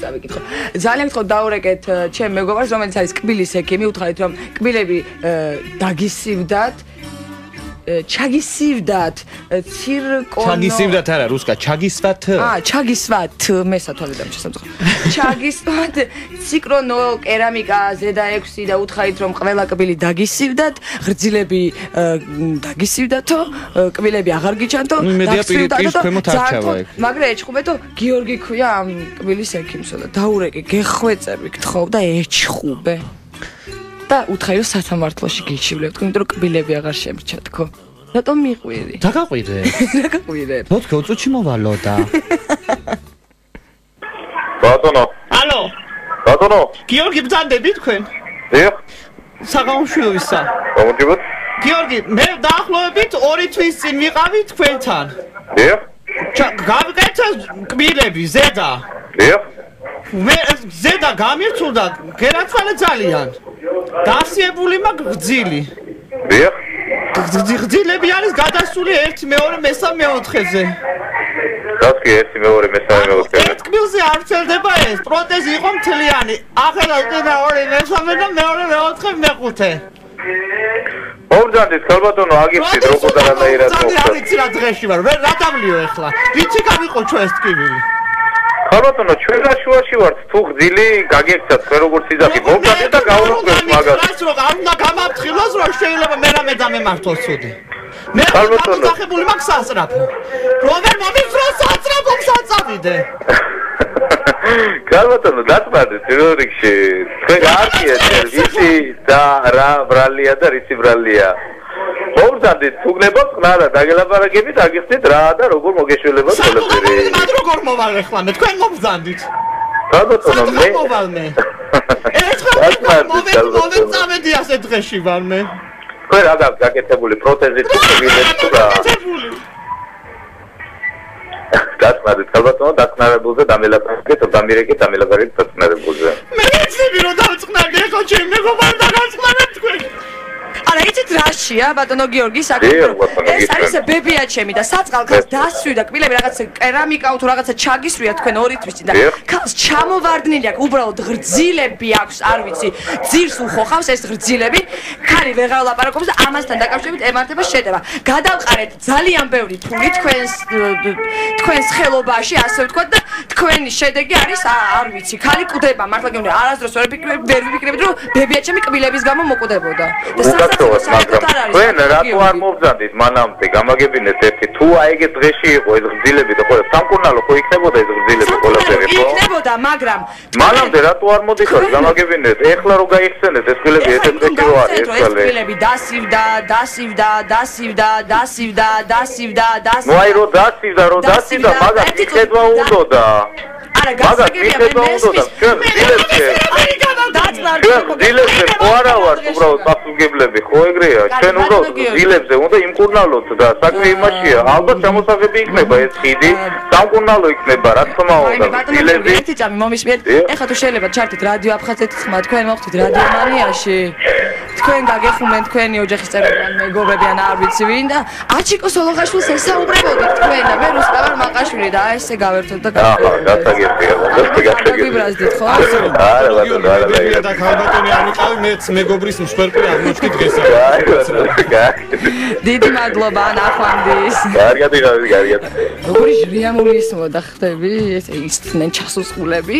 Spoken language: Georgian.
წავიკითხო. ძალიან გთხოვ დაურეკეთ ჩემ მეგობარს, რომელიც არის კბილის ექიმი, უთხრით რომ კბილები დაგისივდათ ჩაგისივდათ ცირკონო ჩაგისივდათ არა რუსკა ჩაგისვათ ჩაგისვათ მე სათვალე დამჩესამძღო ჩაგისვათ ციკრონო კერამიკა ზედა 6 და უთხრით რომ ყველა კბილი დაგისივდათ ღრძილები დაგისივდათო კბილები აღარ გიჩანთო დაგისივდათო მაგრამ ეჩხუბეთო გიორგი ქვია ამ კბილის ექიმსო და დაურეკე გეხვეწები გთხოვ და ეჩხუბე და უთხაიო სასამართლოში გიჩივლებ, იმიტომ რომ კბილები აღარ შემრჩა თქო. რატომ მიყვირი? დაგაყვირე. დაგაყვირე. მოდქო უწუჩი მოვალო და. ბატონო. ალო. ბატონო. გიორგი ბრძანდები თქვენ? დიახ. საღამოშვილისა. გამოდიბოთ. გიორგი, მე დაახლოებით 2 თვის წინ ვიყავი თქვენთან. დიახ. გავიკეთე კბილები ზედა. დიახ. მე ზედა გამირთულდა, გერაცვალე ძალიან. დასიებული მაქვს გრძილი. დიახ. გრძილები არის გადასული 1, 2, 3, 4-ზე. დასკი 1, 2, 3, 4-ზე. ერთ კბილზე არ ვრცელდება ეს, პროტეზი იყო მთლიანი. ახლა წინა 2, 3 და მეორე, 4, 5. მომძანდით ქალბატონო აგიფსით როგორ და რანაირად მოხდა. არ ვიცი რა დღეში ვარ, რა დავლიო ახლა. რითი გავიყო ჩვენ ეს კბილი? ქალბატონო ჩვენ რა შუაში ვართ თუ გძილი გაგექცათ თქვენ როგორც იძახი მომძანდით და გავროცხოთ მაგას არ უნდა გამაფრთხილოს რომ შეიძლება მე რამე დამემართოს ცუდი მე ქალბატონო აღებული მაქვს სასწრაფო რომელ მომიწროს სასწრაფოს საწავიდე ქალბატონო დაწმარდით რიგში თქვენ გაარჩიეთ ვიცი და რა ბრალია და რიცი ბრალია მომძანდით თუგნება ყნარა დაგელაპარაკებით აგიხსნით რა და როგორ მოგეშველება ყველაფერი მათ როგორ მოვალ ახლა მე თქვენ მომძანდით ქალბატონო მე მოვალ მე მომეწამედი ასე დღეში ვარ მე თქვენ რა გაქვთ გაკეთებული პროთეზით თუ გიგეთ რა დაწმარდით ქალბატონო დაწნარებულზე დამელაპარაკეთ დამირეკეთ დამელაპარაკეთ დაწნარებულზე მე ვიცი რომ დავწყნარდი ხო ჩემ მეგობარ და გაწნარებ თქვენ არა იცით რაშია ბატონო გიორგი საკუთარ ეს არის ბებია ჩემი და საწყალქას დასვი და კბილები რაღაცა კერამიკა თუ რაღაცა ჩაგისვია თქვენ 2 თვის წინ და ქალს ჩამოვარდნილი აქვს უბრალოდ ღრძილები აქვს არ ვიცი ძირს უხოხავს ეს ღრძილები ქალი ვეღარ ლაპარაკობს და ამასთან დაკავშირებით ემართება შეტევა გადავყარეთ ძალიან ბევრი ფული თქვენს ხელობაში ასე ვთქვათ და თქვენი შედეგი არის არ ვიცი ქალი კვდება მართლა გეუბნები არასდროს ვერ ვიფიქრებდი რომ ბებია ჩემი კბილების გამო მოკვდებოდა და თქვენ რატო არ მოვძანდით მანამდე გამაგებინეთ ერთი თუ აიგე დღეში იყო ეს ღრძილები და ყველა სამკურნალო ხო იქნებოდა ეს ღრძილები ყველაფერი ხო იქნებოდა მაგრამ მანამდე რატო არ მოდიხარ გამაგებინეთ ეხლა რო გაიხსენეთ ეს ღილები ეს დღეში რო არის ეს ღილები დასივდა ნუ აი რო დასივდა მაგას მიხედვა უნდოდა არა გასაგებია მე მესმის დილებზე ხო არა ვარ უბრალოდ პასუხგებლები ხო ეგრეა ჩვენ უბრალოდ დილებზე უნდა იმკურნალოთ და საქმე იმაშია ალბათ შემოსაღები იქნება ეს ხიდი სამკურნალო იქნება რა თქმა უნდა დილები ერთი ჭამი მომისმენთ ეხლა თუ შეიძლება ჩართეთ რადიო აფხაზეთის ხმა თქვენ მოხდით რადიო მანიაში თქვენ გაგეხუმენ თქვენი ოჯახის წევრები ან მეგობრები ან არ ვიცი ვინ და აჩიკო სოლოღაშვილს ესაუბრებოდით თქვენ და მე რუსკავარ მაყაშვილი და ესე გავერთოთ და გასაგებია გიბრაზდით ხო არა ბატონო და ქალბატონი ამიყავი მეც მეგობრის მსხვერპლი აღმოჩნდი დღესა დიდი მადლობა ნახვამდის კარგად იყავით კარგად როგორი ჟრიამული ისმოდა ხტები ესე ისწნენ ჩასუსყულები